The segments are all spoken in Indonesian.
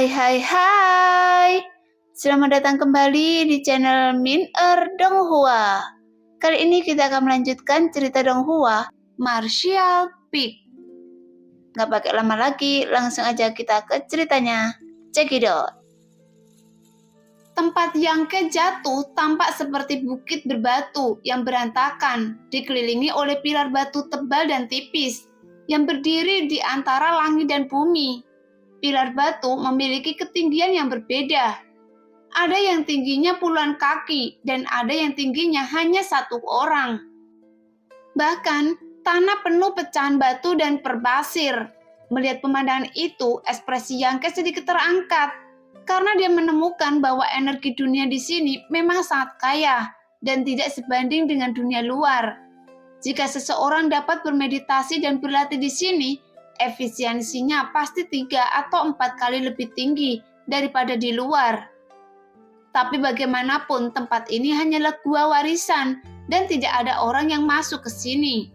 Hai hai hai. Selamat datang kembali di channel Donghua. Kali ini kita akan melanjutkan cerita Donghua, Martial Peak. Gak pakai lama lagi, langsung aja kita ke ceritanya. Check it out. Tempat Yangke jatuh tampak seperti bukit berbatu yang berantakan, dikelilingi oleh pilar batu tebal dan tipis yang berdiri di antara langit dan bumi. Pilar batu memiliki ketinggian yang berbeda. Ada yang tingginya puluhan kaki dan ada yang tingginya hanya satu orang. Bahkan, tanah penuh pecahan batu dan perbasir. Melihat pemandangan itu, ekspresi Yangke sedikit terangkat karena dia menemukan bahwa energi dunia di sini memang sangat kaya dan tidak sebanding dengan dunia luar. Jika seseorang dapat bermeditasi dan berlatih di sini, efisiensinya pasti 3 atau 4 kali lebih tinggi daripada di luar. Tapi bagaimanapun tempat ini hanyalah gua warisan dan tidak ada orang yang masuk ke sini.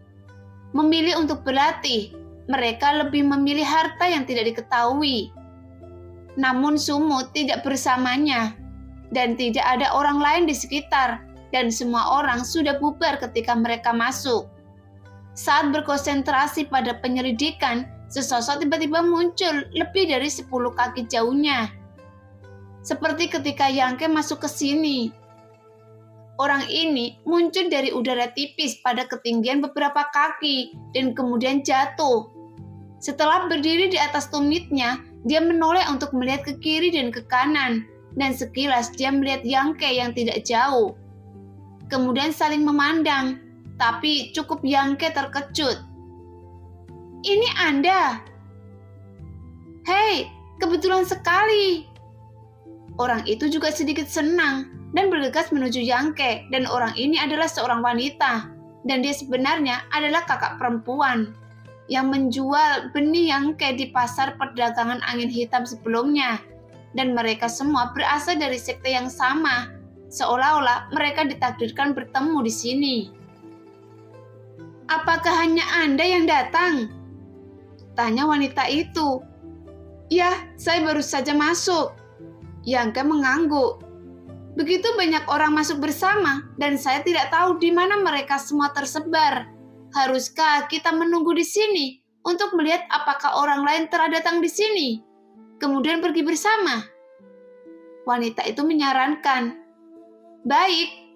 Memilih untuk berlatih, mereka lebih memilih harta yang tidak diketahui. Namun Sumut tidak bersamanya dan tidak ada orang lain di sekitar dan semua orang sudah bubar ketika mereka masuk. Saat berkonsentrasi pada penyelidikan, sesosok tiba-tiba muncul lebih dari 10 kaki jauhnya. Seperti ketika Yangke masuk ke sini. Orang ini muncul dari udara tipis pada ketinggian beberapa kaki dan kemudian jatuh. Setelah berdiri di atas tumitnya, dia menoleh untuk melihat ke kiri dan ke kanan, dan sekilas dia melihat Yangke yang tidak jauh. Kemudian saling memandang, tapi cukup Yangke terkejut. "Ini Anda?" "Hei, kebetulan sekali." Orang itu juga sedikit senang dan bergegas menuju Yangke, dan orang ini adalah seorang wanita, dan dia sebenarnya adalah kakak perempuan yang menjual benih Yangke di pasar perdagangan angin hitam sebelumnya, dan mereka semua berasal dari sekte yang sama, seolah-olah mereka ditakdirkan bertemu di sini. "Apakah hanya Anda yang datang?" tanya wanita itu. "Ya, saya baru saja masuk." Yangke mengangguk. "Begitu banyak orang masuk bersama dan saya tidak tahu di mana mereka semua tersebar. Haruskah kita menunggu di sini untuk melihat apakah orang lain telah datang di sini, kemudian pergi bersama?" Wanita itu menyarankan. "Baik."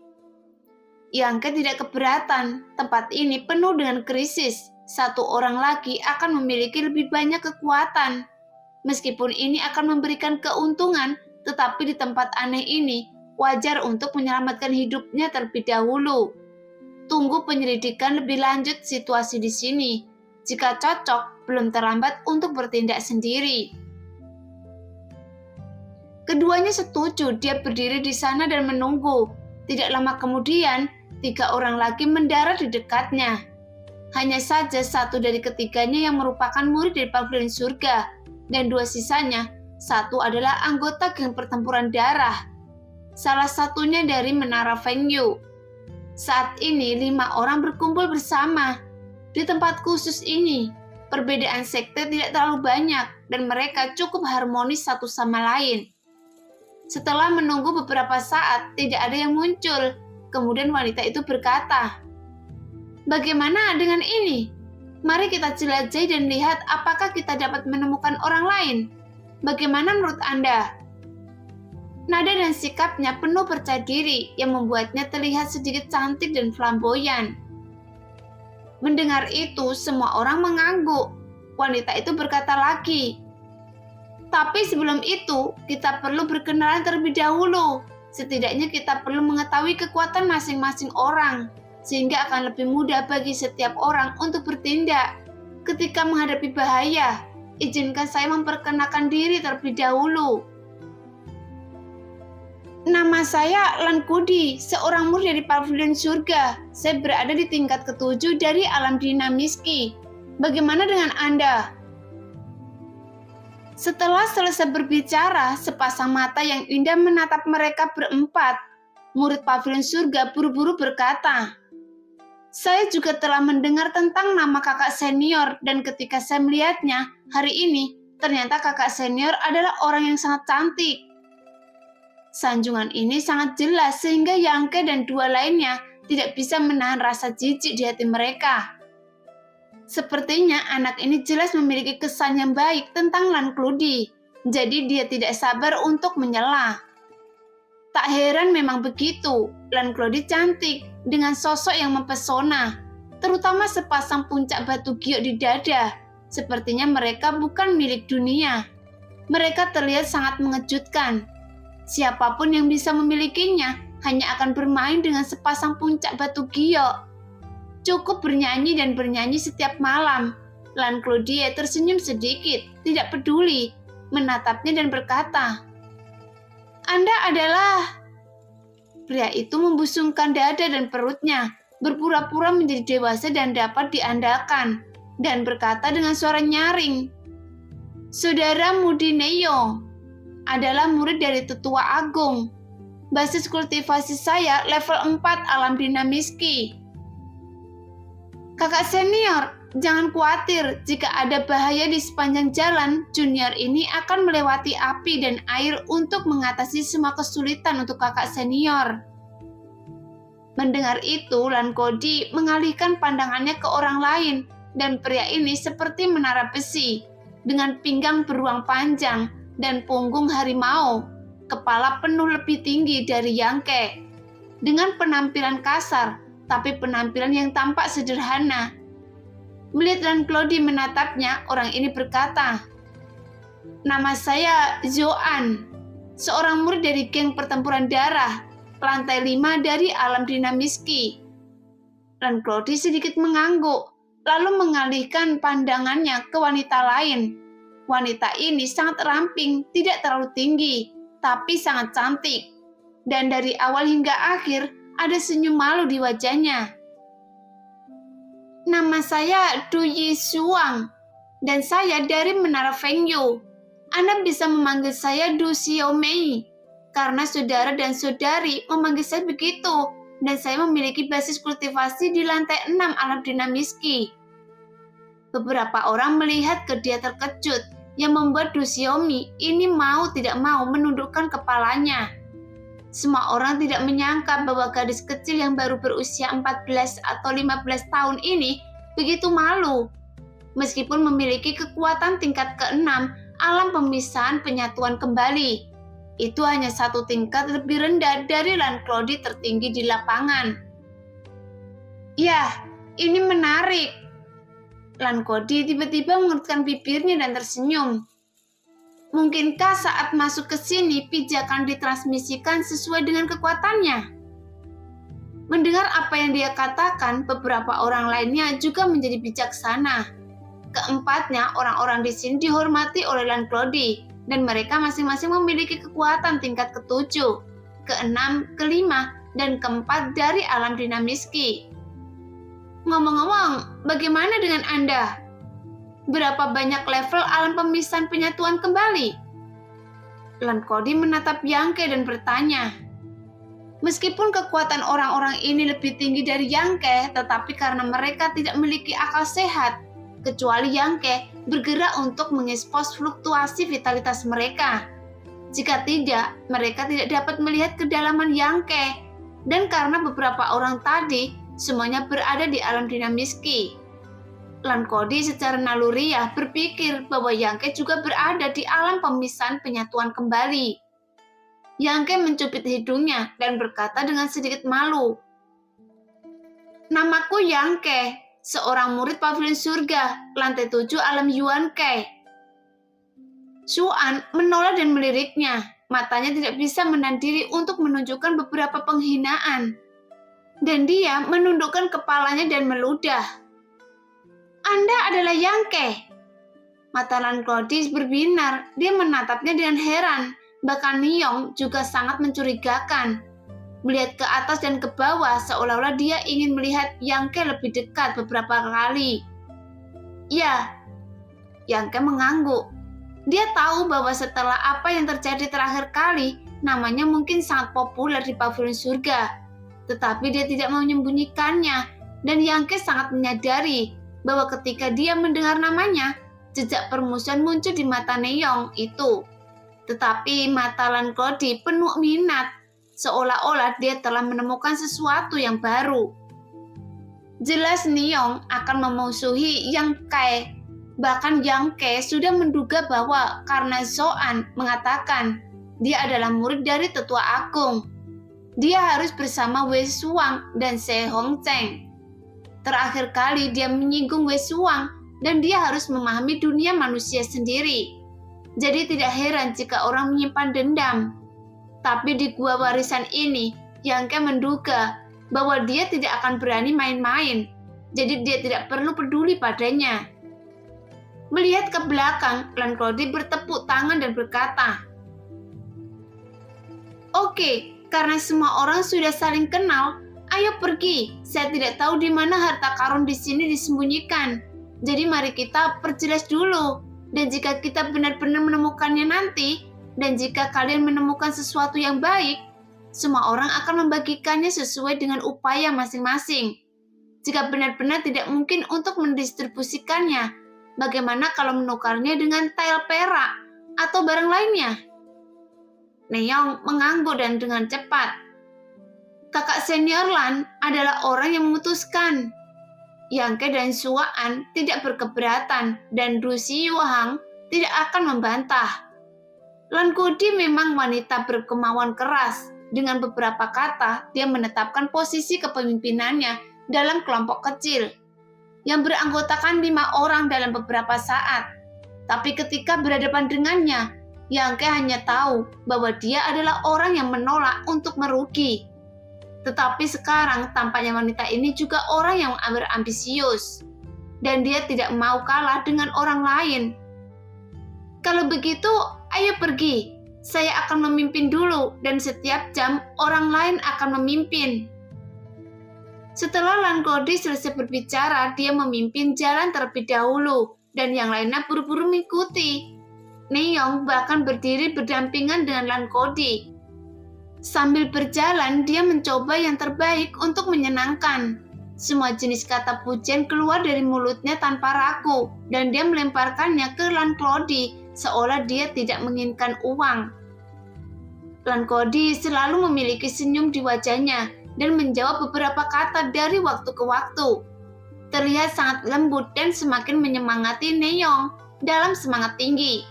Yangke tidak keberatan. Tempat ini penuh dengan krisis. Satu orang lagi akan memiliki lebih banyak kekuatan. Meskipun ini akan memberikan keuntungan, tetapi di tempat aneh ini, wajar untuk menyelamatkan hidupnya terlebih dahulu. Tunggu penyelidikan lebih lanjut situasi di sini. Jika cocok, belum terlambat untuk bertindak sendiri. Keduanya setuju. Dia berdiri di sana dan menunggu. Tidak lama kemudian, 3 orang lagi mendarat di dekatnya. Hanya saja satu dari ketiganya yang merupakan murid dari Pavilion Surga, dan 2 sisanya, satu adalah anggota geng pertempuran darah. Salah satunya dari Menara Fengyu. Saat ini 5 orang berkumpul bersama. Di tempat khusus ini, perbedaan sekte tidak terlalu banyak dan mereka cukup harmonis satu sama lain. Setelah menunggu beberapa saat, tidak ada yang muncul. Kemudian wanita itu berkata, "Bagaimana dengan ini? Mari kita jelajahi dan lihat apakah kita dapat menemukan orang lain. Bagaimana menurut Anda?" Nada dan sikapnya penuh percaya diri yang membuatnya terlihat sedikit cantik dan flamboyan. Mendengar itu, semua orang mengangguk. Wanita itu berkata lagi, "Tapi sebelum itu, kita perlu berkenalan terlebih dahulu. Setidaknya kita perlu mengetahui kekuatan masing-masing orang, sehingga akan lebih mudah bagi setiap orang untuk bertindak. Ketika menghadapi bahaya, izinkan saya memperkenalkan diri terlebih dahulu. Nama saya Lan Kudi, seorang murid dari Pavilion Surga. Saya berada di tingkat ke-7 dari alam dinamiski. Bagaimana dengan Anda?" Setelah selesai berbicara, sepasang mata yang indah menatap mereka berempat. Murid Pavilion Surga buru-buru berkata, "Saya juga telah mendengar tentang nama kakak senior dan ketika saya melihatnya hari ini, Ternyata kakak senior adalah orang yang sangat cantik. Sanjungan ini sangat jelas sehingga Yangke dan dua lainnya tidak bisa menahan rasa jijik di hati mereka. Sepertinya anak ini jelas memiliki kesan yang baik tentang Lan Clody, jadi dia tidak sabar untuk menyela. Tak heran memang begitu, Lan Clody cantik dengan sosok yang mempesona, terutama sepasang puncak batu giok di dada. Sepertinya mereka bukan milik dunia. Mereka terlihat sangat mengejutkan. Siapapun yang bisa memilikinya hanya akan bermain dengan sepasang puncak batu giok. Cukup bernyanyi dan bernyanyi setiap malam. Lan Clody tersenyum sedikit, tidak peduli, menatapnya dan berkata, "Anda adalah..." Pria itu membusungkan dada dan perutnya, berpura-pura menjadi dewasa dan dapat diandalkan, dan berkata dengan suara nyaring, "Saudara Mudineyo adalah murid dari Tetua Agung. Basis kultivasi saya level 4 alam dinamiski. Kakak senior, jangan khawatir jika ada bahaya di sepanjang jalan, junior ini akan melewati api dan air untuk mengatasi semua kesulitan untuk kakak senior." Mendengar itu, Lan Clody mengalihkan pandangannya ke orang lain, dan pria ini seperti menara besi, dengan pinggang beruang panjang dan punggung harimau, kepala penuh lebih tinggi dari Yangke. Dengan penampilan kasar, tapi penampilan yang tampak sederhana. Melihat Lan Clody menatapnya, orang ini berkata, "Nama saya Zoan, seorang murid dari geng pertempuran darah, lantai 5 dari alam dinamiski." Lan Clody sedikit mengangguk, lalu mengalihkan pandangannya ke wanita lain. Wanita ini sangat ramping, tidak terlalu tinggi, tapi sangat cantik. Dan dari awal hingga akhir, ada senyum malu di wajahnya. "Nama saya Du Yishuang, dan saya dari Menara Fengyu. Anda bisa memanggil saya Du Xiaomei, karena saudara dan saudari memanggil saya begitu, dan saya memiliki basis kultivasi di lantai 6 alam dinamiski." Beberapa orang melihat ke dia terkejut, yang membuat Du Xiaomei ini mau tidak mau menundukkan kepalanya. Semua orang tidak menyangka bahwa gadis kecil yang baru berusia 14 atau 15 tahun ini begitu malu. Meskipun memiliki kekuatan tingkat ke-6 alam pemisahan penyatuan kembali, itu hanya satu tingkat lebih rendah dari Lan Clody tertinggi di lapangan. "Ya, ini menarik." Lan Clody tiba-tiba mengerutkan bibirnya dan tersenyum. "Mungkinkah saat masuk ke sini pijakan ditransmisikan sesuai dengan kekuatannya?" Mendengar apa yang dia katakan, beberapa orang lainnya juga menjadi bijaksana. Keempatnya, orang-orang di sini dihormati oleh Lan Clody, dan mereka masing-masing memiliki kekuatan tingkat ke-7, ke-6, ke-5, dan ke-4 dari alam dinamiski. "Ngomong-ngomong, bagaimana dengan Anda? Berapa banyak level alam pemisahan penyatuan kembali?" Lan Clody menatap Yangke dan bertanya. Meskipun kekuatan orang-orang ini lebih tinggi dari Yangke, tetapi karena mereka tidak memiliki akal sehat, kecuali Yangke bergerak untuk mengekspos fluktuasi vitalitas mereka. Jika tidak, mereka tidak dapat melihat kedalaman Yangke. Dan karena beberapa orang tadi, semuanya berada di alam dinamiski. Lan Clody secara naluriah berpikir bahwa Yangke juga berada di alam pemisahan penyatuan kembali. Yangke mencubit hidungnya dan berkata dengan sedikit malu, "Namaku Yangke, seorang murid pavilion surga, lantai 7 alam Yuan-Ke." Xuan menoleh dan meliriknya. Matanya tidak bisa menahan diri untuk menunjukkan beberapa penghinaan. Dan dia menundukkan kepalanya dan meludah. "Anda adalah Yangke." Mata Lan Clody berbinar, dia menatapnya dengan heran. Bahkan Niyong juga sangat mencurigakan. Melihat ke atas dan ke bawah seolah-olah dia ingin melihat Yangke lebih dekat beberapa kali. "Ya," Yangke mengangguk. Dia tahu bahwa setelah apa yang terjadi terakhir kali, namanya mungkin sangat populer di pavilion surga. Tetapi dia tidak mau menyembunyikannya, dan Yangke sangat menyadari bahwa ketika dia mendengar namanya, jejak permusuhan muncul di mata Neong itu. Tetapi mata Lankoudi penuh minat, seolah-olah dia telah menemukan sesuatu yang baru. Jelas Neong akan memusuhi Yang Kai. Bahkan Yang Kai sudah menduga bahwa karena Zoan mengatakan dia adalah murid dari Tetua Agung, dia harus bersama Wei Suang dan Se Hong Cheng. Terakhir kali dia menyinggung Wei Suang dan dia harus memahami dunia manusia sendiri. Jadi tidak heran jika orang menyimpan dendam. Tapi di gua warisan ini, Yang Kai menduga bahwa dia tidak akan berani main-main. Jadi dia tidak perlu peduli padanya. Melihat ke belakang, Lankoudi bertepuk tangan dan berkata, "Oke, karena semua orang sudah saling kenal, ayo pergi. Saya tidak tahu di mana harta karun di sini disembunyikan. Jadi mari kita perjelas dulu. Dan jika kita benar-benar menemukannya nanti, dan jika kalian menemukan sesuatu yang baik, semua orang akan membagikannya sesuai dengan upaya masing-masing. Jika benar-benar tidak mungkin untuk mendistribusikannya, bagaimana kalau menukarnya dengan tael perak atau barang lainnya?" Neong mengangguk dan dengan cepat. Kakak senior Lan adalah orang yang memutuskan. Yang Kai dan Suaan tidak berkeberatan dan Du Xiyuhang tidak akan membantah. Lankoudi memang wanita berkemauan keras. Dengan beberapa kata, dia menetapkan posisi kepemimpinannya dalam kelompok kecil yang beranggotakan 5 orang dalam beberapa saat. Tapi ketika berhadapan dengannya, Yang Kai hanya tahu bahwa dia adalah orang yang menolak untuk merugi. Tetapi sekarang tampaknya wanita ini juga orang yang berambisius. Dan dia tidak mau kalah dengan orang lain. Kalau begitu, ayo pergi. Saya akan memimpin dulu dan setiap jam orang lain akan memimpin. Setelah Lankoudi selesai berbicara, dia memimpin jalan terlebih dahulu dan yang lainnya buru-buru mengikuti. Neong bahkan berdiri berdampingan dengan Lankoudi. Sambil berjalan, dia mencoba yang terbaik untuk menyenangkan. Semua jenis kata pujian keluar dari mulutnya tanpa ragu, dan dia melemparkannya ke Lankoudi seolah dia tidak menginginkan uang. Lankoudi selalu memiliki senyum di wajahnya dan menjawab beberapa kata dari waktu ke waktu. Terlihat sangat lembut dan semakin menyemangati Neong dalam semangat tinggi.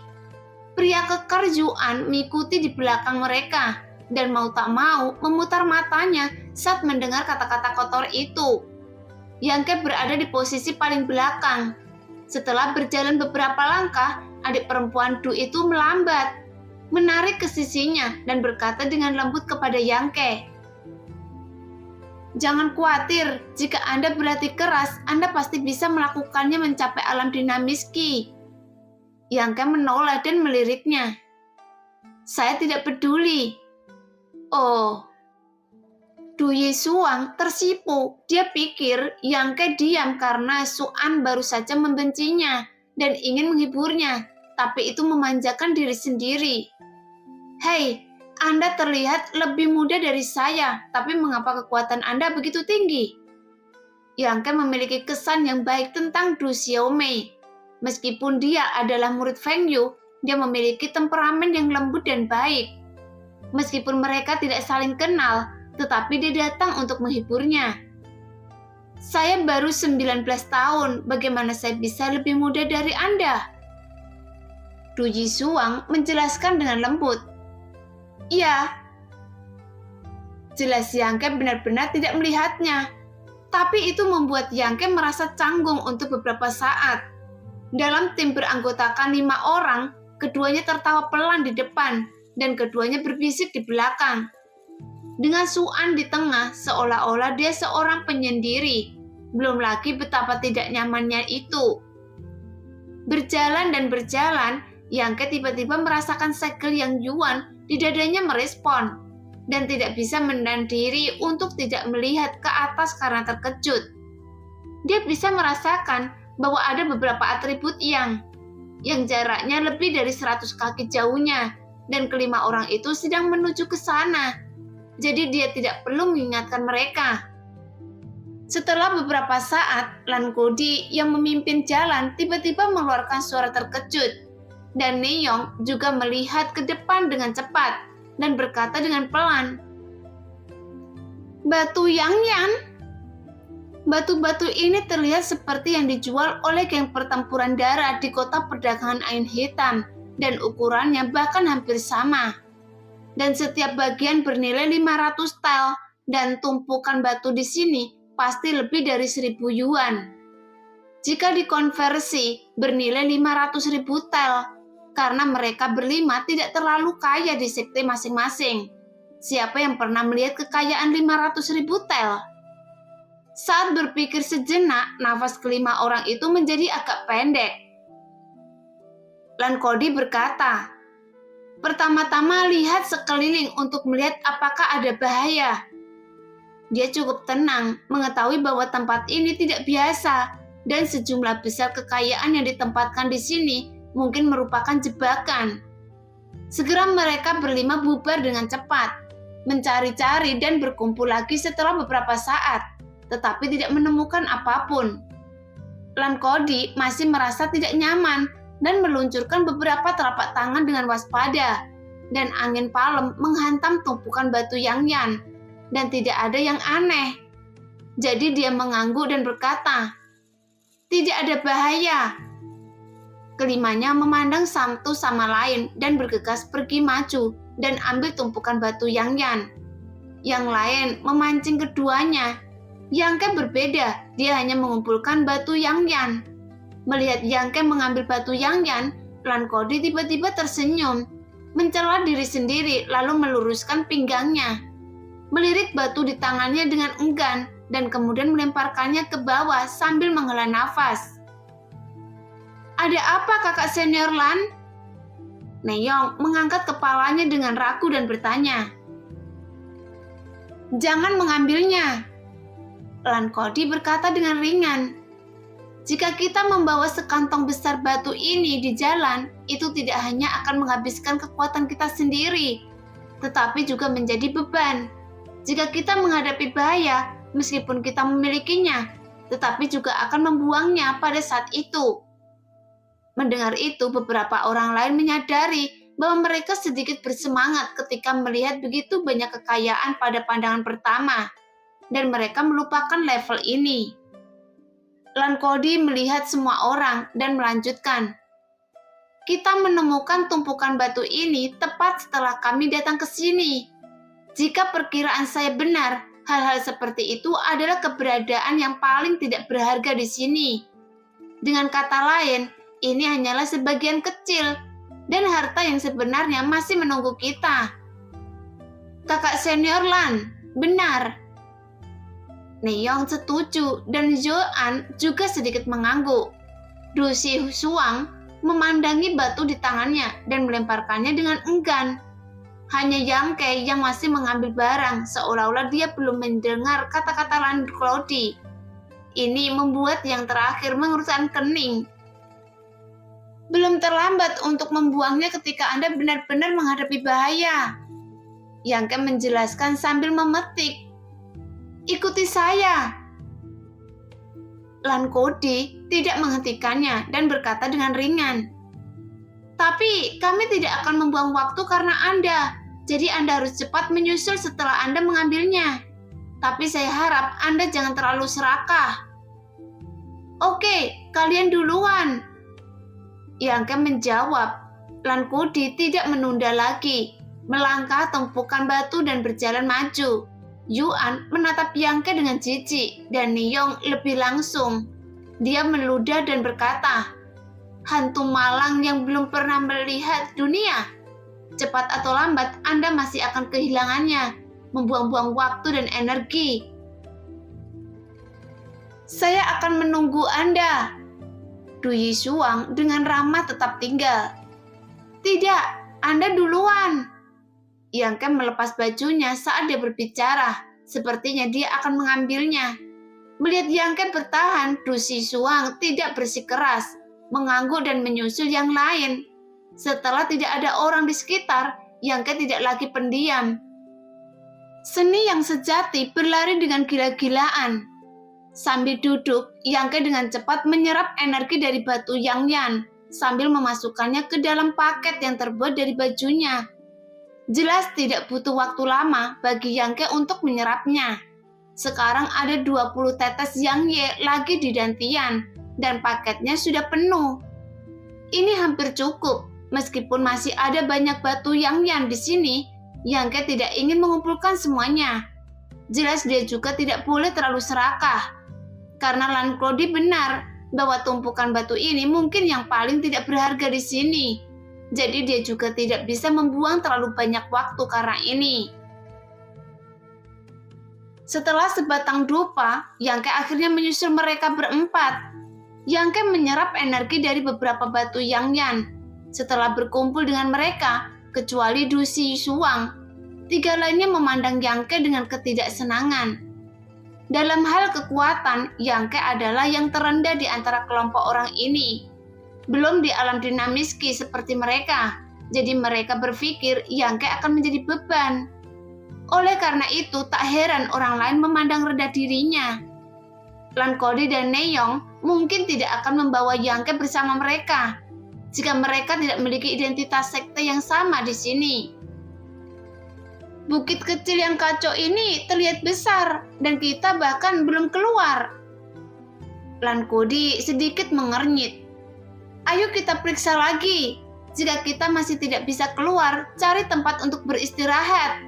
Pria kekar Zuan mengikuti di belakang mereka dan mau tak mau memutar matanya saat mendengar kata-kata kotor itu. Yang Kai berada di posisi paling belakang. Setelah berjalan beberapa langkah, adik perempuan Du itu melambat, menarik ke sisinya dan berkata dengan lembut kepada Yang Kai, "Jangan khawatir, jika Anda berhati keras, Anda pasti bisa melakukannya mencapai alam dinamis Qi." Yang Kai menoleh dan meliriknya. "Saya tidak peduli." Oh, Du Yisuang tersipu. Dia pikir Yang Kai diam karena Suan baru saja membencinya dan ingin menghiburnya, tapi itu memanjakan diri sendiri. "Hei, Anda terlihat lebih muda dari saya, tapi mengapa kekuatan Anda begitu tinggi?" Yang Kai memiliki kesan yang baik tentang Du Xiaomei. Meskipun dia adalah murid Feng Yu, dia memiliki temperamen yang lembut dan baik. Meskipun mereka tidak saling kenal, tetapi dia datang untuk menghiburnya. "Saya baru 19 tahun, bagaimana saya bisa lebih muda dari Anda?" Du Yisuang menjelaskan dengan lembut. "Iya." Jelas Yang Kai benar-benar tidak melihatnya, tapi itu membuat Yang Kai merasa canggung untuk beberapa saat. Dalam tim beranggotakan 5 orang, keduanya tertawa pelan di depan, dan keduanya berbisik di belakang. Dengan Suan di tengah, seolah-olah dia seorang penyendiri. Belum lagi betapa tidak nyamannya itu. Berjalan dan berjalan, Yang Kai tiba-tiba merasakan segel yang Yuan di dadanya merespon, dan tidak bisa menahan diri untuk tidak melihat ke atas karena terkejut. Dia bisa merasakan bahwa ada beberapa atribut yang jaraknya lebih dari 100 kaki jauhnya, dan kelima orang itu sedang menuju ke sana. Jadi dia tidak perlu mengingatkan mereka. Setelah beberapa saat, Lan Kodi yang memimpin jalan tiba-tiba mengeluarkan suara terkejut. Dan Neyong juga melihat ke depan dengan cepat dan berkata dengan pelan, "Batu Yangyan?" Batu-batu ini terlihat seperti yang dijual oleh geng pertempuran darat di kota perdagangan Ain Hitam dan ukurannya bahkan hampir sama. Dan setiap bagian bernilai 500 tel dan tumpukan batu di sini pasti lebih dari 1.000 yuan. Jika dikonversi bernilai 500.000 tel karena mereka berlima tidak terlalu kaya di sekte masing-masing. Siapa yang pernah melihat kekayaan 500.000 tel? Saat berpikir sejenak, nafas kelima orang itu menjadi agak pendek. Lan Kodi berkata, "Pertama-tama lihat sekeliling untuk melihat apakah ada bahaya." Dia cukup tenang, mengetahui bahwa tempat ini tidak biasa dan sejumlah besar kekayaan yang ditempatkan di sini mungkin merupakan jebakan. Segera mereka berlima bubar dengan cepat, mencari-cari dan berkumpul lagi setelah beberapa saat, tetapi tidak menemukan apapun. Lan Kodi masih merasa tidak nyaman dan meluncurkan beberapa telapak tangan dengan waspada, dan angin palem menghantam tumpukan batu Yangyan, dan tidak ada yang aneh. Jadi dia mengangguk dan berkata, "Tidak ada bahaya." Kelimanya memandang satu sama lain dan bergegas pergi maju dan ambil tumpukan batu Yangyan. Yang lain memancing keduanya. Yangke berbeda, dia hanya mengumpulkan batu Yangyan. Melihat Yangke mengambil batu Yangyan, Lan Kodi tiba-tiba tersenyum, mencela diri sendiri lalu meluruskan pinggangnya, melirik batu di tangannya dengan enggan dan kemudian melemparkannya ke bawah sambil menghela nafas. "Ada apa, kakak senior Lan?" Neyong mengangkat kepalanya dengan ragu dan bertanya. "Jangan mengambilnya," Lan Kodi berkata dengan ringan. "Jika kita membawa sekantong besar batu ini di jalan, itu tidak hanya akan menghabiskan kekuatan kita sendiri, tetapi juga menjadi beban. Jika kita menghadapi bahaya, meskipun kita memilikinya, tetapi juga akan membuangnya pada saat itu." Mendengar itu, beberapa orang lain menyadari bahwa mereka sedikit bersemangat ketika melihat begitu banyak kekayaan pada pandangan pertama, dan mereka melupakan level ini. Lan Kodi melihat semua orang dan melanjutkan, "Kita menemukan tumpukan batu ini tepat setelah kami datang ke sini. Jika perkiraan saya benar, hal-hal seperti itu adalah keberadaan yang paling tidak berharga di sini. Dengan kata lain, ini hanyalah sebagian kecil, dan harta yang sebenarnya masih menunggu kita." "Kakak senior Lan, benar." Neyong setuju dan Joan juga sedikit mengangguk. Du Si Suang memandangi batu di tangannya dan melemparkannya dengan enggan. Hanya Yangke yang masih mengambil barang seolah-olah dia belum mendengar kata-kata Lan Kodi. Ini membuat yang terakhir mengerutkan kening. "Belum terlambat untuk membuangnya ketika Anda benar-benar menghadapi bahaya," Yangke menjelaskan sambil memetik. "Ikuti saya." Lan Kodi tidak menghentikannya dan berkata dengan ringan, "Tapi kami tidak akan membuang waktu karena Anda, jadi Anda harus cepat menyusul setelah Anda mengambilnya. Tapi saya harap Anda jangan terlalu serakah." "Oke, kalian duluan," Yangke menjawab. Lan Kodi tidak menunda lagi, melangkah tumpukan batu dan berjalan maju. Yuan menatap Yangke dengan jijik dan Neyong lebih langsung. Dia meludah dan berkata, "Hantu malang yang belum pernah melihat dunia. Cepat atau lambat Anda masih akan kehilangannya, membuang-buang waktu dan energi." "Saya akan menunggu Anda," Du Yisuang dengan ramah tetap tinggal. "Tidak, Anda duluan." Yangke melepas bajunya saat dia berbicara, sepertinya dia akan mengambilnya. Melihat Yangke bertahan, Du Yisuang tidak bersikeras, mengangguk dan menyusul yang lain. Setelah tidak ada orang di sekitar, Yangke tidak lagi pendiam. Seni yang sejati berlari dengan gila-gilaan. Sambil duduk, Yangke dengan cepat menyerap energi dari batu Yang Yan sambil memasukkannya ke dalam paket yang terbuat dari bajunya. Jelas tidak butuh waktu lama bagi Yangke untuk menyerapnya. Sekarang ada 20 tetes Yang Ye lagi di dantian dan paketnya sudah penuh. Ini hampir cukup, meskipun masih ada banyak batu Yang Yan di sini. Yangke tidak ingin mengumpulkan semuanya. Jelas dia juga tidak boleh terlalu serakah. Karena Lan Clody benar bahwa tumpukan batu ini mungkin yang paling tidak berharga di sini. Jadi dia juga tidak bisa membuang terlalu banyak waktu karena ini. Setelah sebatang dupa, Yangke akhirnya menyusul mereka berempat. Yangke menyerap energi dari beberapa batu Yang Yan. Setelah berkumpul dengan mereka, kecuali Du Si Suang, 3 lainnya memandang Yangke dengan ketidaksenangan. Dalam hal kekuatan, Yangke adalah yang terendah di antara kelompok orang ini. Belum di alam dinamis Qi seperti mereka, jadi mereka berpikir Yangke akan menjadi beban. Oleh karena itu, tak heran orang lain memandang rendah dirinya. Lan Clody dan Neyong mungkin tidak akan membawa Yangke bersama mereka, jika mereka tidak memiliki identitas sekte yang sama di sini. Bukit kecil yang kacau ini terlihat besar dan kita bahkan belum keluar. Lan Clody sedikit mengernyit. Ayo kita periksa lagi. Jika kita masih tidak bisa keluar, cari tempat untuk beristirahat.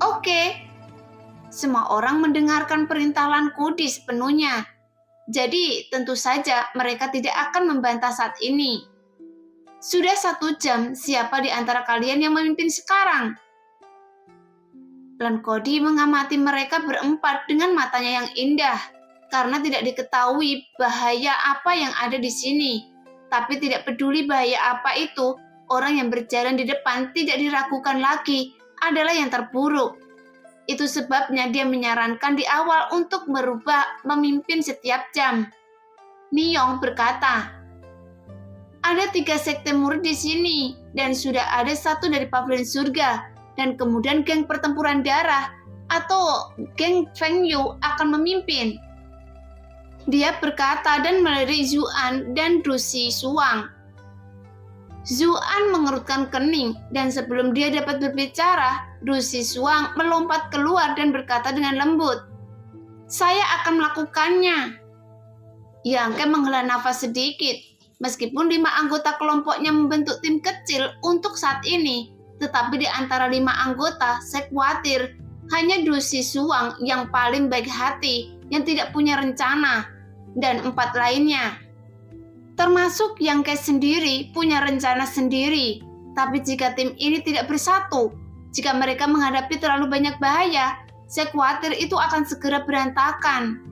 Oke. Semua orang mendengarkan perintah Lan Clody sepenuhnya. Jadi tentu saja mereka tidak akan membantah saat ini. Sudah 1 jam, siapa di antara kalian yang memimpin sekarang? Lan Clody mengamati mereka berempat dengan matanya yang indah, karena tidak diketahui bahaya apa yang ada di sini. Tapi tidak peduli bahaya apa itu, orang yang berjalan di depan tidak diragukan lagi adalah yang terburuk. Itu sebabnya dia menyarankan di awal untuk merubah pemimpin setiap jam. Niyong berkata, ada 3 sekte murid di sini, dan sudah ada 1 dari pavilion surga, dan kemudian geng pertempuran darah, atau geng Feng Yu akan memimpin. Dia berkata dan melirik Zuan dan Du Si Suang. Zuan mengerutkan kening, dan sebelum dia dapat berbicara, Du Si Suang melompat keluar dan berkata dengan lembut, saya akan melakukannya. Yangke menghela nafas sedikit. Meskipun 5 anggota kelompoknya membentuk tim kecil untuk saat ini, tetapi di antara 5 anggota, saya khawatir hanya Du Si Suang yang paling baik hati, yang tidak punya rencana, dan 4 lainnya. Termasuk Yangke sendiri punya rencana sendiri, tapi jika tim ini tidak bersatu, jika mereka menghadapi terlalu banyak bahaya, saya khawatir itu akan segera berantakan.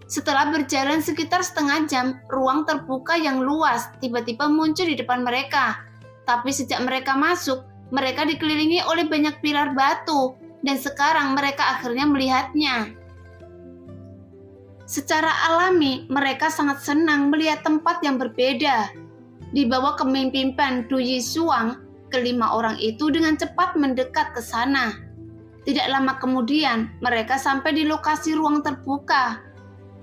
Setelah berjalan sekitar setengah jam, ruang terbuka yang luas tiba-tiba muncul di depan mereka. Tapi sejak mereka masuk, mereka dikelilingi oleh banyak pilar batu, dan sekarang mereka akhirnya melihatnya. Secara alami, mereka sangat senang melihat tempat yang berbeda. Di bawah kepemimpinan Du Yi Suang, ke-5 orang itu dengan cepat mendekat ke sana. Tidak lama kemudian, mereka sampai di lokasi ruang terbuka.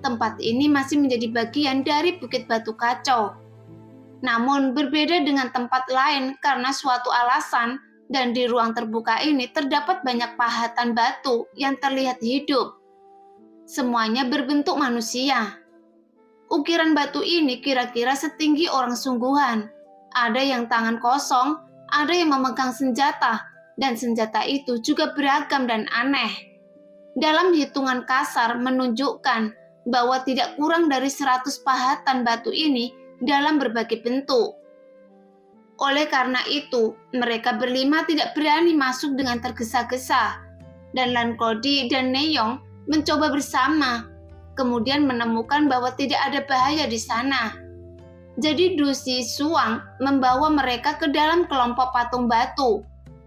Tempat ini masih menjadi bagian dari Bukit Batu Kacau. Namun berbeda dengan tempat lain karena suatu alasan, dan di ruang terbuka ini terdapat banyak pahatan batu yang terlihat hidup. Semuanya berbentuk manusia. Ukiran batu ini kira-kira setinggi orang sungguhan. Ada yang tangan kosong, ada yang memegang senjata, dan senjata itu juga beragam dan aneh. Dalam hitungan kasar menunjukkan bahwa tidak kurang dari 100 pahatan batu ini dalam berbagai bentuk. Oleh karena itu, mereka berlima tidak berani masuk dengan tergesa-gesa, dan Lan Clody dan Neyong mencoba bersama, kemudian menemukan bahwa tidak ada bahaya di sana. Jadi Du Si Suang membawa mereka ke dalam kelompok patung batu.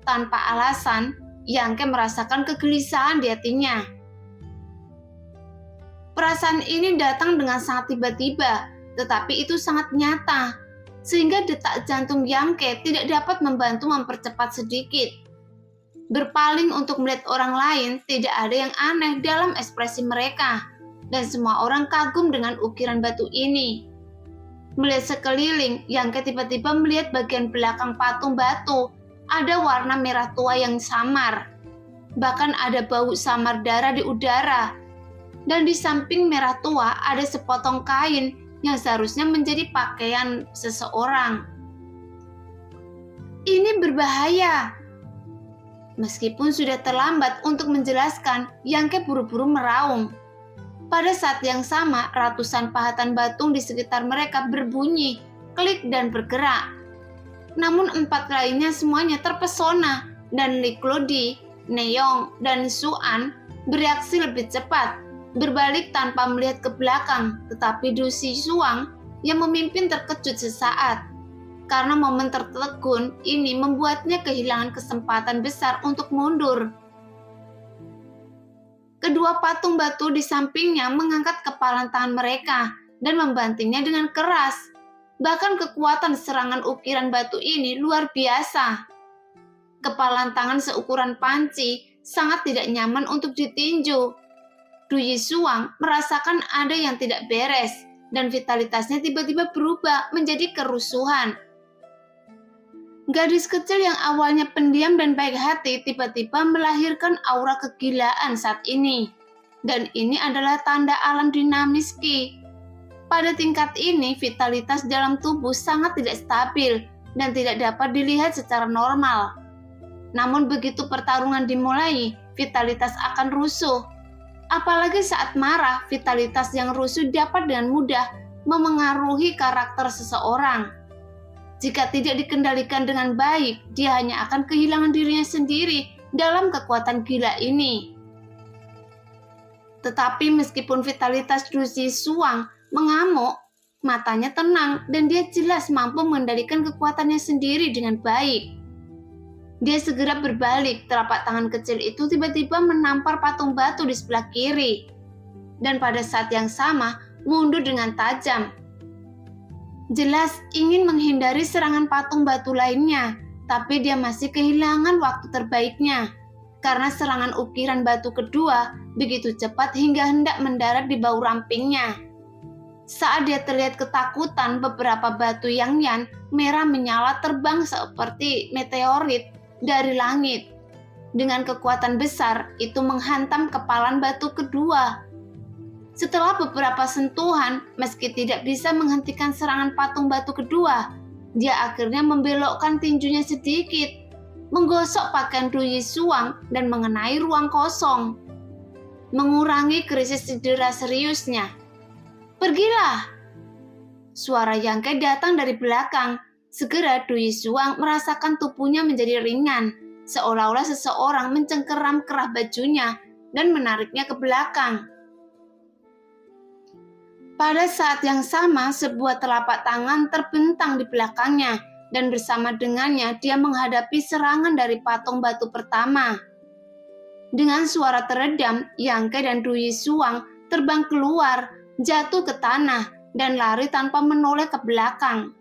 Tanpa alasan, Yangke merasakan kegelisahan di hatinya. Perasaan ini datang dengan sangat tiba-tiba, tetapi itu sangat nyata, sehingga detak jantung Yangke tidak dapat membantu mempercepat sedikit. Berpaling untuk melihat orang lain, tidak ada yang aneh dalam ekspresi mereka, dan semua orang kagum dengan ukiran batu ini. Melihat sekeliling, Yangke tiba-tiba melihat bagian belakang patung batu, ada warna merah tua yang samar. Bahkan ada bau samar darah di udara. Dan di samping merah tua ada sepotong kain yang seharusnya menjadi pakaian seseorang. Ini berbahaya. Meskipun sudah terlambat untuk menjelaskan, Yangke buru-buru meraung. Pada saat yang sama, ratusan pahatan batu di sekitar mereka berbunyi, klik dan bergerak. Namun 4 lainnya semuanya terpesona, dan Liklodi, Neong, dan Suan bereaksi lebih cepat, berbalik tanpa melihat ke belakang, tetapi Du Zixuang yang memimpin terkejut sesaat. Karena momen tertegun ini membuatnya kehilangan kesempatan besar untuk mundur. Kedua patung batu di sampingnya mengangkat kepalan tangan mereka dan membantingnya dengan keras. Bahkan kekuatan serangan ukiran batu ini luar biasa. Kepalan tangan seukuran panci sangat tidak nyaman untuk ditinju. Du Zixuang merasakan ada yang tidak beres dan vitalitasnya tiba-tiba berubah menjadi kerusuhan. Gadis kecil yang awalnya pendiam dan baik hati tiba-tiba melahirkan aura kegilaan saat ini. Dan ini adalah tanda alam dinamis Qi. Pada tingkat ini, vitalitas dalam tubuh sangat tidak stabil dan tidak dapat dilihat secara normal. Namun begitu pertarungan dimulai, vitalitas akan rusuh. Apalagi saat marah, vitalitas yang rusuh dapat dengan mudah memengaruhi karakter seseorang. Jika tidak dikendalikan dengan baik, dia hanya akan kehilangan dirinya sendiri dalam kekuatan gila ini. Tetapi meskipun vitalitas Du Zixuang mengamuk, matanya tenang dan dia jelas mampu mengendalikan kekuatannya sendiri dengan baik. Dia segera berbalik, telapak tangan kecil itu tiba-tiba menampar patung batu di sebelah kiri. Dan pada saat yang sama, mundur dengan tajam. Jelas ingin menghindari serangan patung batu lainnya, tapi dia masih kehilangan waktu terbaiknya. Karena serangan ukiran batu kedua begitu cepat hingga hendak mendarat di bau rampingnya. Saat dia terlihat ketakutan, beberapa batu Yang merah menyala terbang seperti meteorit dari langit. Dengan kekuatan besar, itu menghantam kepalan batu kedua. Setelah beberapa sentuhan, meski tidak bisa menghentikan serangan patung batu kedua, dia akhirnya membelokkan tinjunya sedikit, menggosok pakaian Du Zixuang dan mengenai ruang kosong, mengurangi krisis cedera seriusnya. Pergilah! Suara Yangke datang dari belakang. Segera Du Zixuang merasakan tubuhnya menjadi ringan, seolah-olah seseorang mencengkeram kerah bajunya dan menariknya ke belakang. Pada saat yang sama, sebuah telapak tangan terbentang di belakangnya, dan bersama dengannya dia menghadapi serangan dari patung batu pertama. Dengan suara teredam, Yangke dan Du Zixuang terbang keluar, jatuh ke tanah, dan lari tanpa menoleh ke belakang.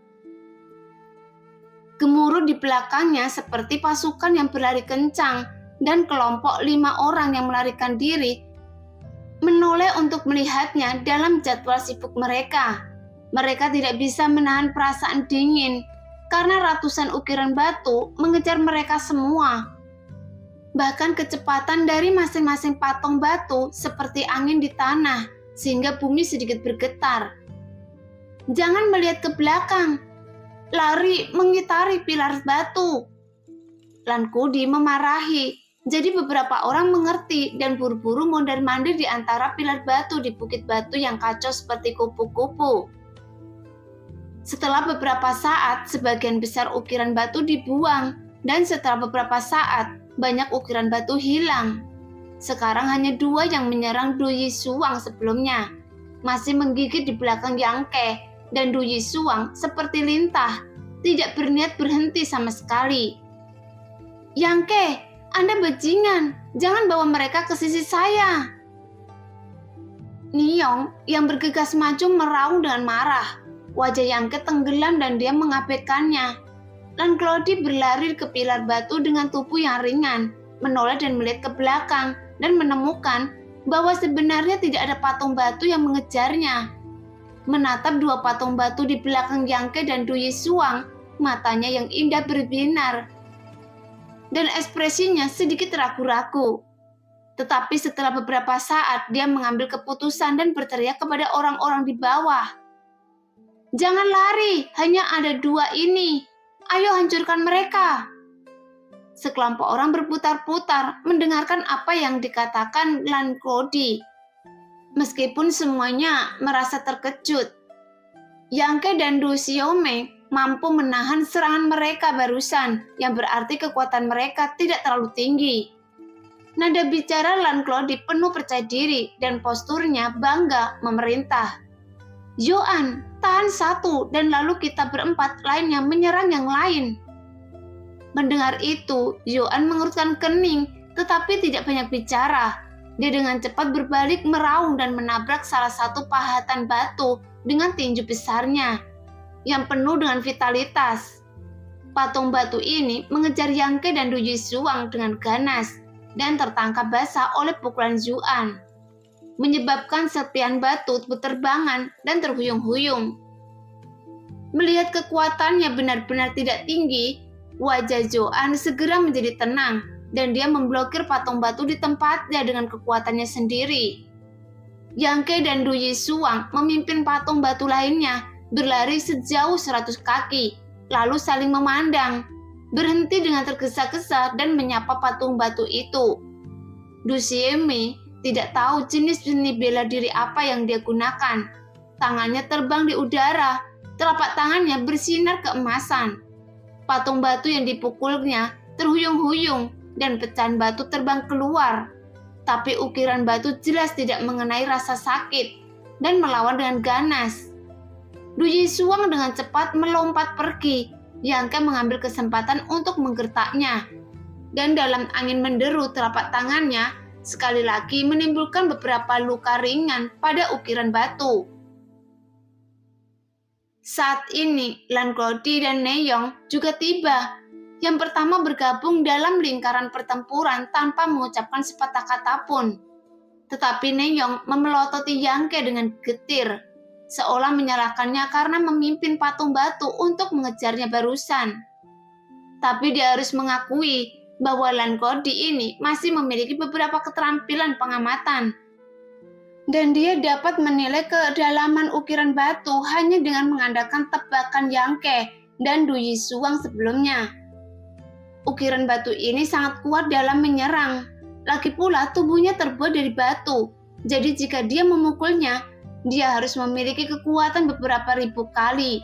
Gemuruh di belakangnya seperti pasukan yang berlari kencang, dan kelompok 5 orang yang melarikan diri menoleh untuk melihatnya dalam jadwal sibuk mereka. Mereka tidak bisa menahan perasaan dingin karena ratusan ukiran batu mengejar mereka semua. Bahkan kecepatan dari masing-masing patung batu seperti angin di tanah, sehingga bumi sedikit bergetar. Jangan melihat ke belakang. Lari mengitari pilar batu. Lan Kudi memarahi. Jadi beberapa orang mengerti dan buru-buru mondar-mandir di antara pilar batu di bukit batu yang kacau seperti kupu-kupu. Setelah beberapa saat, sebagian besar ukiran batu dibuang, dan setelah beberapa saat, banyak ukiran batu hilang. Sekarang hanya 2 yang menyerang Du Zixuang sebelumnya, masih menggigit di belakang Yangke, dan Du Zixuang seperti lintah, tidak berniat berhenti sama sekali. Yangke, Anda bajingan, jangan bawa mereka ke sisi saya. Niong yang bergegas maju meraung dengan marah. Wajah Yangke tenggelam dan dia mengabaikannya. Dan Claudie berlari ke pilar batu dengan tubuh yang ringan, menoleh dan melihat ke belakang dan menemukan bahwa sebenarnya tidak ada patung batu yang mengejarnya. Menatap dua patung batu di belakang Yangke dan Du Yishuang, matanya yang indah berbinar. Dan ekspresinya sedikit ragu-ragu. Tetapi setelah beberapa saat, dia mengambil keputusan dan berteriak kepada orang-orang di bawah. "Jangan lari, hanya ada dua ini. Ayo hancurkan mereka." Sekelompok orang berputar-putar mendengarkan apa yang dikatakan Lan Clody. Meskipun semuanya merasa terkejut, Yangke dan Du Xiaomei mampu menahan serangan mereka barusan, yang berarti kekuatan mereka tidak terlalu tinggi. Nada bicara Lan Clody penuh percaya diri dan posturnya bangga memerintah. "Yuan, tahan satu dan lalu kita berempat lainnya menyerang yang lain." Mendengar itu, Yuan mengerutkan kening tetapi tidak banyak bicara. Dia dengan cepat berbalik meraung dan menabrak salah satu pahatan batu dengan tinju besarnya yang penuh dengan vitalitas. Patung batu ini mengejar Yangke dan Du Yishuang dengan ganas dan tertangkap basah oleh pukulan Yuan, menyebabkan serpian batu berterbangan dan terhuyung-huyung. Melihat kekuatannya benar-benar tidak tinggi, wajah Yuan segera menjadi tenang dan dia memblokir patung batu di tempatnya dengan kekuatannya sendiri. Yangke dan Du Yishuang memimpin patung batu lainnya berlari sejauh 100 kaki, lalu saling memandang, berhenti dengan tergesa-gesa dan menyapa patung batu itu. Du Xiaomei tidak tahu jenis seni bela diri apa yang dia gunakan. Tangannya terbang di udara, telapak tangannya bersinar keemasan. Patung batu yang dipukulnya terhuyung-huyung dan pecahan batu terbang keluar. Tapi ukiran batu jelas tidak mengenai rasa sakit dan melawan dengan ganas. Du Yishuang dengan cepat melompat pergi. Yangke mengambil kesempatan untuk menggertaknya. Dan dalam angin menderu telapak tangannya, sekali lagi menimbulkan beberapa luka ringan pada ukiran batu. Saat ini, Lan Clody dan Neiyong juga tiba. Yang pertama bergabung dalam lingkaran pertempuran tanpa mengucapkan sepatah kata pun. Tetapi Neiyong memelototi Yangke dengan getir, seolah menyalahkannya karena memimpin patung batu untuk mengejarnya barusan. Tapi dia harus mengakui bahwa Lan Clody ini masih memiliki beberapa keterampilan pengamatan. Dan dia dapat menilai kedalaman ukiran batu hanya dengan mengandalkan tebakan Yangke dan Du Yishuang sebelumnya. Ukiran batu ini sangat kuat dalam menyerang. Lagi pula tubuhnya terbuat dari batu. Jadi jika dia memukulnya, dia harus memiliki kekuatan beberapa ribu kali.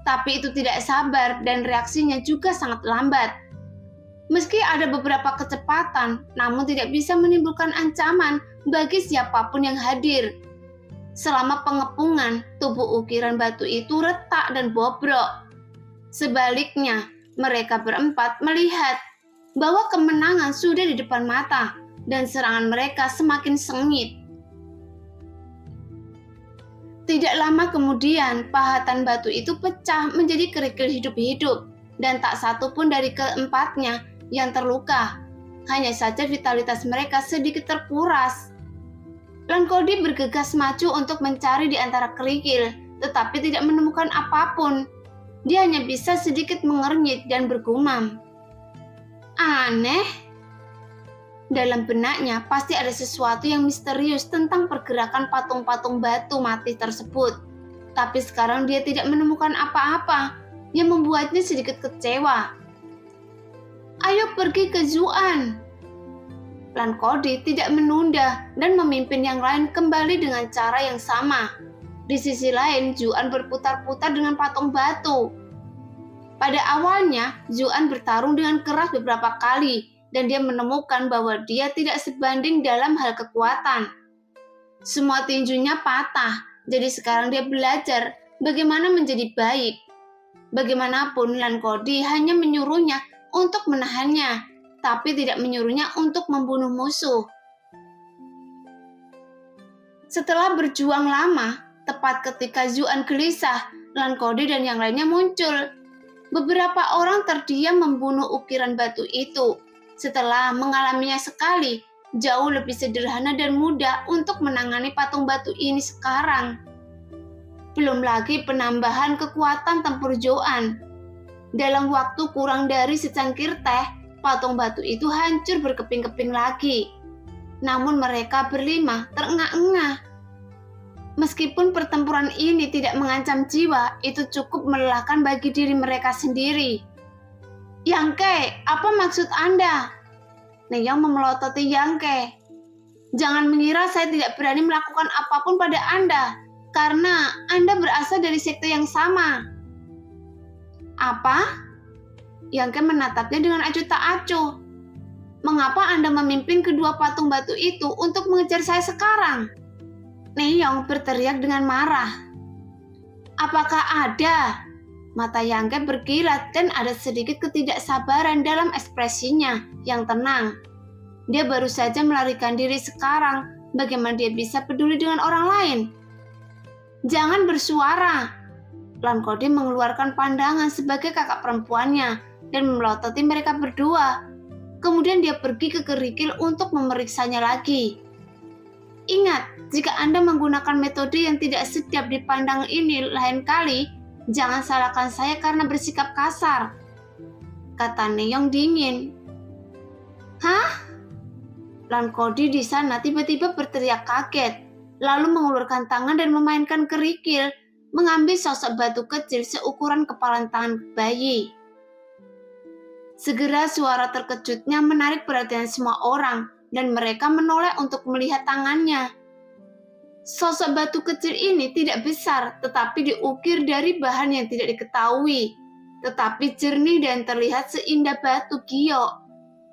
Tapi itu tidak sabar dan reaksinya juga sangat lambat. Meski ada beberapa kecepatan, namun tidak bisa menimbulkan ancaman bagi siapapun yang hadir. Selama pengepungan, tubuh ukiran batu itu retak dan bobrok. Sebaliknya, mereka berempat melihat bahwa kemenangan sudah di depan mata dan serangan mereka semakin sengit. Tidak lama kemudian, pahatan batu itu pecah menjadi kerikil hidup-hidup dan tak satu pun dari keempatnya yang terluka. Hanya saja vitalitas mereka sedikit terkuras. Lan Clody bergegas maju untuk mencari di antara kerikil, tetapi tidak menemukan apapun. Dia hanya bisa sedikit mengernyit dan bergumam. Aneh. Dalam benaknya pasti ada sesuatu yang misterius tentang pergerakan patung-patung batu mati tersebut. Tapi sekarang dia tidak menemukan apa-apa yang membuatnya sedikit kecewa. Ayo pergi ke Yuan. Lan Clody tidak menunda dan memimpin yang lain kembali dengan cara yang sama. Di sisi lain, Yuan berputar-putar dengan patung batu. Pada awalnya, Yuan bertarung dengan keras beberapa kali, dan dia menemukan bahwa dia tidak sebanding dalam hal kekuatan. Semua tinjunya patah, jadi sekarang dia belajar bagaimana menjadi baik. Bagaimanapun, Lan Clody hanya menyuruhnya untuk menahannya, tapi tidak menyuruhnya untuk membunuh musuh. Setelah berjuang lama, tepat ketika Yuan gelisah, Lan Clody dan yang lainnya muncul. Beberapa orang terdiam membunuh ukiran batu itu. Setelah mengalaminya sekali, jauh lebih sederhana dan mudah untuk menangani patung batu ini sekarang. Belum lagi penambahan kekuatan tempur Joan. Dalam waktu kurang dari secangkir teh, patung batu itu hancur berkeping-keping lagi. Namun mereka berlima terengah-engah. Meskipun pertempuran ini tidak mengancam jiwa, itu cukup melelahkan bagi diri mereka sendiri. Yangke, apa maksud Anda? Neyong memelototi Yangke. Jangan mengira saya tidak berani melakukan apapun pada Anda, karena Anda berasal dari sekte yang sama. Apa? Yangke menatapnya dengan acuh tak acuh. Mengapa Anda memimpin kedua patung batu itu untuk mengejar saya sekarang? Neyong berteriak dengan marah. Apakah ada? Mata Yangke berkilat dan ada sedikit ketidaksabaran dalam ekspresinya yang tenang. Dia baru saja melarikan diri sekarang. Bagaimana dia bisa peduli dengan orang lain? Jangan bersuara. Lankodi mengeluarkan pandangan sebagai kakak perempuannya dan memelototi mereka berdua. Kemudian dia pergi ke kerikil untuk memeriksanya lagi. Ingat, jika Anda menggunakan metode yang tidak sedap dipandang ini lain kali, jangan salahkan saya karena bersikap kasar, kata Neyong dingin. Hah? Lankodi di sana tiba-tiba berteriak kaget, lalu mengulurkan tangan dan memainkan kerikil, mengambil sosok batu kecil seukuran kepalan tangan bayi. Segera suara terkejutnya menarik perhatian semua orang, dan mereka menoleh untuk melihat tangannya. Sosok batu kecil ini tidak besar, tetapi diukir dari bahan yang tidak diketahui, tetapi jernih dan terlihat seindah batu giok.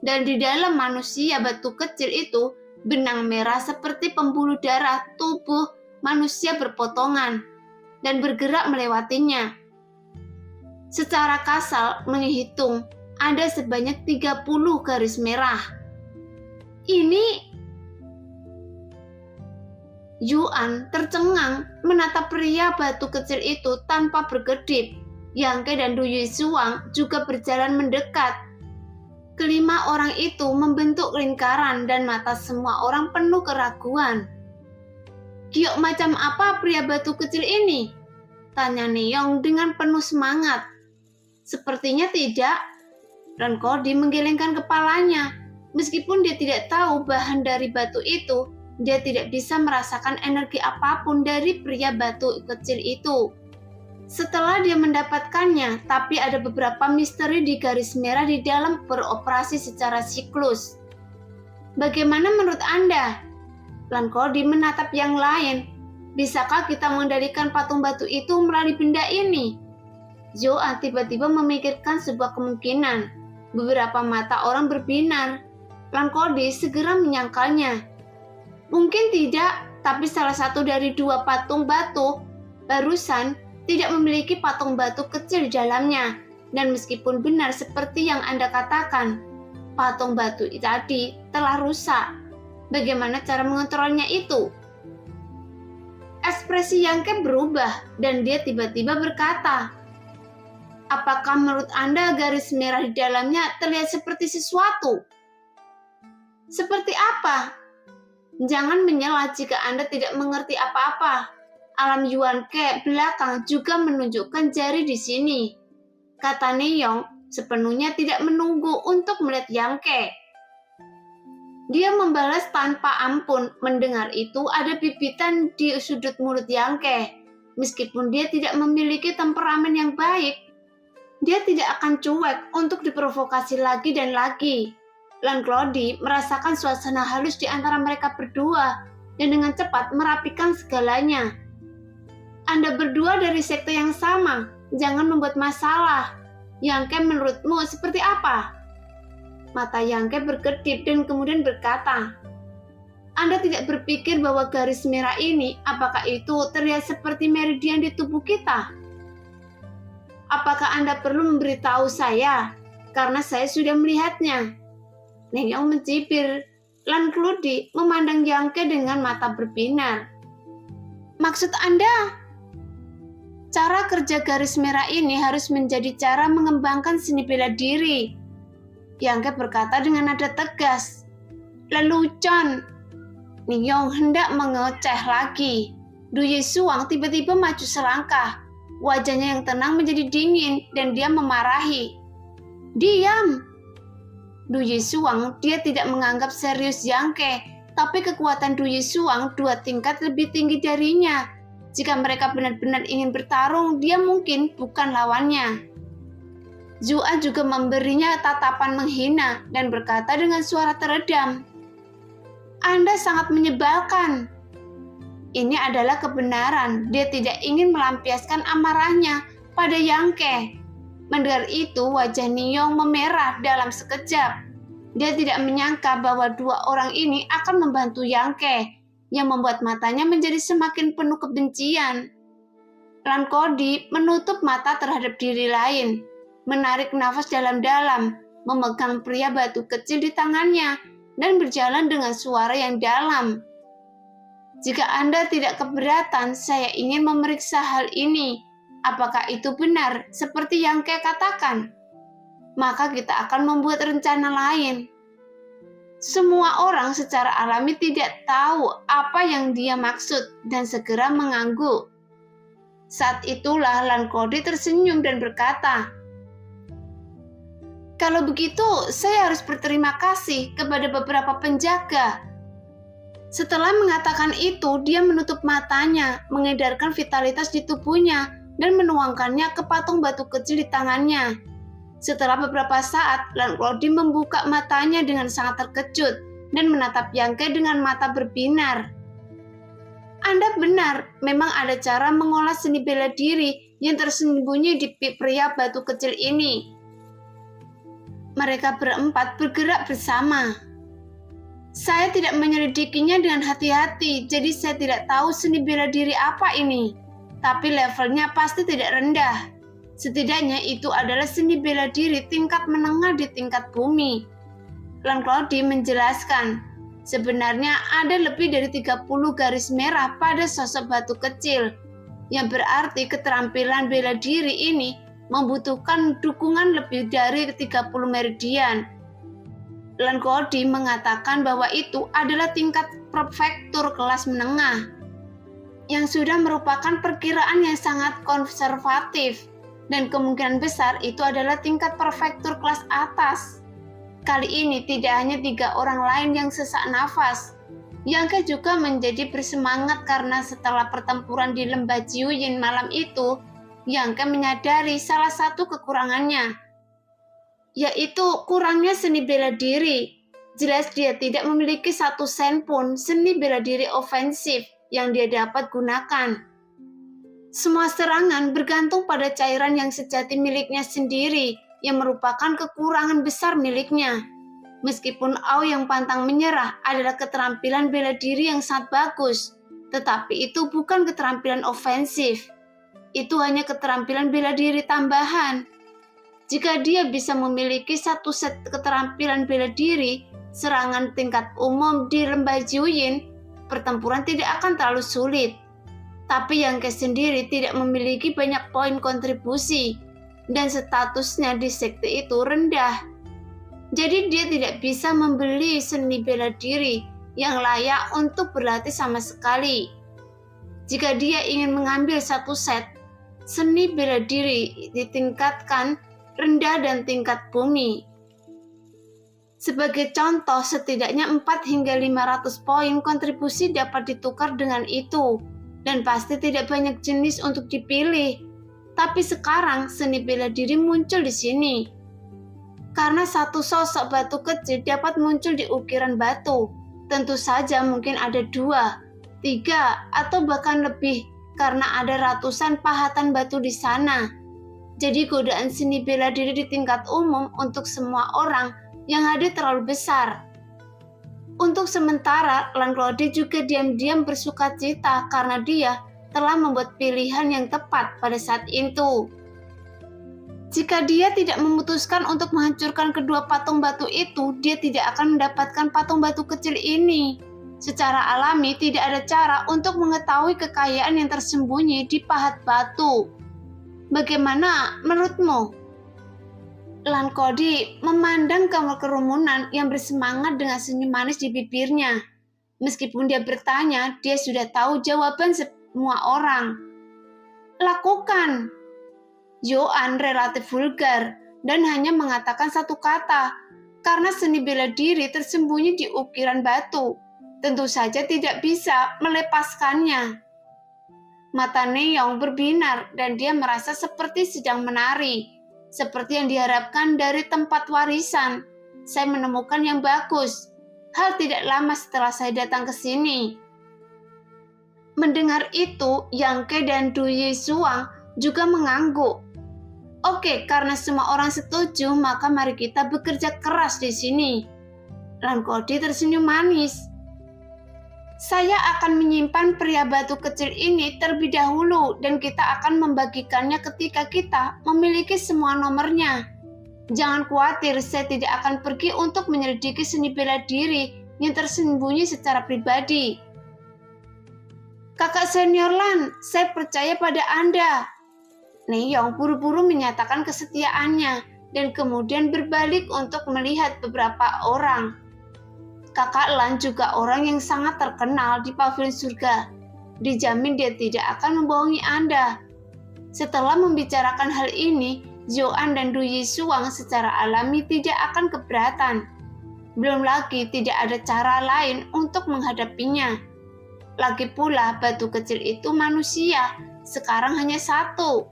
Dan di dalam manusia batu kecil itu, benang merah seperti pembuluh darah tubuh manusia berpotongan dan bergerak melewatinya. Secara kasar menghitung, ada sebanyak 30 garis merah. Ini Yuan tercengang menatap pria batu kecil itu tanpa berkedip. Yangke dan Du Yisuang juga berjalan mendekat. Kelima orang itu membentuk lingkaran dan mata semua orang penuh keraguan. Giok macam apa pria batu kecil ini? Tanya Neyong dengan penuh semangat. Sepertinya tidak. Lankodi menggelengkan kepalanya. Meskipun dia tidak tahu bahan dari batu itu, dia tidak bisa merasakan energi apapun dari pria batu kecil itu. Setelah dia mendapatkannya, tapi ada beberapa misteri di garis merah di dalam beroperasi secara siklus. Bagaimana menurut Anda? Lankodi menatap yang lain. Bisakah kita mengendalikan patung batu itu melalui benda ini? Joan tiba-tiba memikirkan sebuah kemungkinan. Beberapa mata orang berbinar. Lankodi segera menyangkalnya. Mungkin tidak, tapi salah satu dari dua patung batu barusan tidak memiliki patung batu kecil di dalamnya. Dan meskipun benar seperti yang Anda katakan, patung batu tadi telah rusak. Bagaimana cara mengontrolnya itu? Ekspresi Yangke berubah dan dia tiba-tiba berkata, apakah menurut Anda garis merah di dalamnya terlihat seperti sesuatu? Seperti apa? Jangan menyela jika Anda tidak mengerti apa-apa. Alam Yuanke belakang juga menunjukkan jari di sini. Kata Neyong sepenuhnya tidak menunggu untuk melihat Yangke. Dia membalas tanpa ampun. Mendengar itu ada bibitan di sudut mulut Yangke. Meskipun dia tidak memiliki temperamen yang baik, dia tidak akan cuek untuk diprovokasi lagi dan lagi. Lankodi merasakan suasana halus di antara mereka berdua dan dengan cepat merapikan segalanya. Anda berdua dari sekte yang sama, jangan membuat masalah. Yangke menurutmu seperti apa? Mata Yangke berkedip dan kemudian berkata, Anda tidak berpikir bahwa garis merah ini, apakah itu terlihat seperti meridian di tubuh kita? Apakah Anda perlu memberitahu saya? Karena saya sudah melihatnya. Neyong mencibir. Lankodi memandang Yangke dengan mata berbinar. Maksud Anda? Cara kerja garis merah ini harus menjadi cara mengembangkan seni bela diri. Yangke berkata dengan nada tegas. Lelucon. Niyong hendak mengoceh lagi. Du Yisuang tiba-tiba maju selangkah. Wajahnya yang tenang menjadi dingin dan dia memarahi. Diam! Du Yisuang, dia tidak menganggap serius Yangke, tapi kekuatan Du Yisuang 2 tingkat lebih tinggi darinya. Jika mereka benar-benar ingin bertarung, dia mungkin bukan lawannya. Zua juga memberinya tatapan menghina dan berkata dengan suara teredam, Anda sangat menyebalkan. Ini adalah kebenaran, dia tidak ingin melampiaskan amarahnya pada Yangke. Mendengar itu, wajah Niyong memerah dalam sekejap. Dia tidak menyangka bahwa 2 orang ini akan membantu Yangke, yang membuat matanya menjadi semakin penuh kebencian. Lan Kodi menutup mata terhadap diri lain, menarik nafas dalam-dalam, memegang pria batu kecil di tangannya, dan berjalan dengan suara yang dalam. Jika Anda tidak keberatan, saya ingin memeriksa hal ini. Apakah itu benar seperti yang Yangke katakan? Maka kita akan membuat rencana lain. Semua orang secara alami tidak tahu apa yang dia maksud dan segera mengangguk. Saat itulah Lan Kodi tersenyum dan berkata, kalau begitu, saya harus berterima kasih kepada beberapa penjaga. Setelah mengatakan itu, dia menutup matanya, mengedarkan vitalitas di tubuhnya, dan menuangkannya ke patung batu kecil di tangannya. Setelah beberapa saat, Lan Kodi membuka matanya dengan sangat terkejut dan menatap Yangke dengan mata berbinar. Anda benar, memang ada cara mengolah seni bela diri yang tersembunyi di pria batu kecil ini. Mereka berempat bergerak bersama. Saya tidak menyelidikinya dengan hati-hati, jadi saya tidak tahu seni bela diri apa ini. Tapi levelnya pasti tidak rendah. Setidaknya itu adalah seni bela diri tingkat menengah di tingkat bumi. Lan Kodi menjelaskan, sebenarnya ada lebih dari 30 garis merah pada sosok batu kecil, yang berarti keterampilan bela diri ini membutuhkan dukungan lebih dari 30 meridian. Lan Kodi mengatakan bahwa itu adalah tingkat prefektur kelas menengah, yang sudah merupakan perkiraan yang sangat konservatif, dan kemungkinan besar itu adalah tingkat prefektur kelas atas. Kali ini tidak hanya 3 orang lain yang sesak nafas. Yangke juga menjadi bersemangat karena setelah pertempuran di lembah Jiuyin malam itu, Yangke menyadari salah satu kekurangannya, yaitu kurangnya seni bela diri. Jelas dia tidak memiliki 1 sen pun seni bela diri ofensif yang dia dapat gunakan. Semua serangan bergantung pada cairan yang sejati miliknya sendiri, yang merupakan kekurangan besar miliknya. Meskipun Ao yang pantang menyerah adalah keterampilan bela diri yang sangat bagus, tetapi itu bukan keterampilan ofensif. Itu hanya keterampilan bela diri tambahan. Jika dia bisa memiliki 1 set keterampilan bela diri, serangan tingkat umum di lembah Jiuyin, pertempuran tidak akan terlalu sulit. Tapi Yangke sendiri tidak memiliki banyak poin kontribusi, dan statusnya di sekte itu rendah. Jadi dia tidak bisa membeli seni bela diri yang layak untuk berlatih sama sekali. Jika dia ingin mengambil 1 set, seni bela diri ditingkatkan rendah dan tingkat bumi. Sebagai contoh, setidaknya 4 hingga 500 poin kontribusi dapat ditukar dengan itu, dan pasti tidak banyak jenis untuk dipilih. Tapi sekarang seni bela diri muncul di sini. Karena 1 sosok batu kecil dapat muncul di ukiran batu. Tentu saja mungkin ada 2, 3, atau bahkan lebih karena ada ratusan pahatan batu di sana. Jadi godaan seni bela diri di tingkat umum untuk semua orang yang hadir terlalu besar. Untuk sementara, Lan Kodi juga diam-diam bersukacita karena dia telah membuat pilihan yang tepat pada saat itu. Jika dia tidak memutuskan untuk menghancurkan kedua patung batu itu, dia tidak akan mendapatkan patung batu kecil ini. Secara alami tidak ada cara untuk mengetahui kekayaan yang tersembunyi di pahat batu. Bagaimana menurutmu? Lankodi memandang kerumunan yang bersemangat dengan senyum manis di bibirnya. Meskipun dia bertanya, dia sudah tahu jawaban semua orang. Lakukan. Yoan relatif vulgar dan hanya mengatakan satu kata, karena seni bela diri tersembunyi di ukiran batu. Tentu saja tidak bisa melepaskannya. Mata Neong berbinar dan dia merasa seperti sedang menari. Seperti yang diharapkan dari tempat warisan. Saya menemukan yang bagus. Hal tidak lama setelah saya datang ke sini. Mendengar itu, Yang Ke dan Du Yisuang juga mengangguk. Oke, karena semua orang setuju, maka mari kita bekerja keras di sini. Lankodi tersenyum manis. Saya akan menyimpan pria batu kecil ini terlebih dahulu dan kita akan membagikannya ketika kita memiliki semua nomornya. Jangan khawatir, saya tidak akan pergi untuk menyelidiki seni bela diri yang tersembunyi secara pribadi. Kakak senior Lan, saya percaya pada Anda. Neong buru-buru menyatakan kesetiaannya dan kemudian berbalik untuk melihat beberapa orang. Kakak Lan juga orang yang sangat terkenal di pavilion surga. Dijamin dia tidak akan membohongi Anda. Setelah membicarakan hal ini, Yoan dan Du Yisuang secara alami tidak akan keberatan. Belum lagi tidak ada cara lain untuk menghadapinya. Lagi pula batu kecil itu manusia, sekarang hanya satu.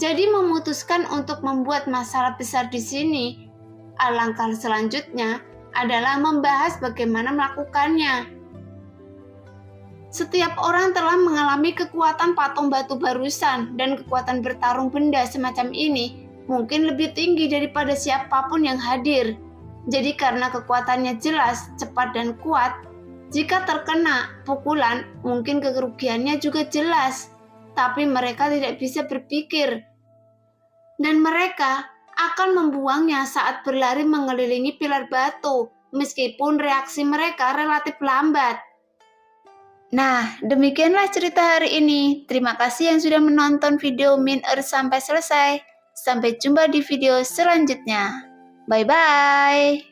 Jadi memutuskan untuk membuat masalah besar di sini, alangkah selanjutnya adalah membahas bagaimana melakukannya. Setiap orang telah mengalami kekuatan patung batu barusan dan kekuatan bertarung benda semacam ini mungkin lebih tinggi daripada siapapun yang hadir. Jadi karena kekuatannya jelas, cepat dan kuat, jika terkena pukulan mungkin kerugiannya juga jelas. Tapi mereka tidak bisa berpikir, dan mereka akan membuangnya saat berlari mengelilingi pilar batu, meskipun reaksi mereka relatif lambat. Nah, demikianlah cerita hari ini. Terima kasih yang sudah menonton video Min Earth sampai selesai. Sampai jumpa di video selanjutnya. Bye-bye.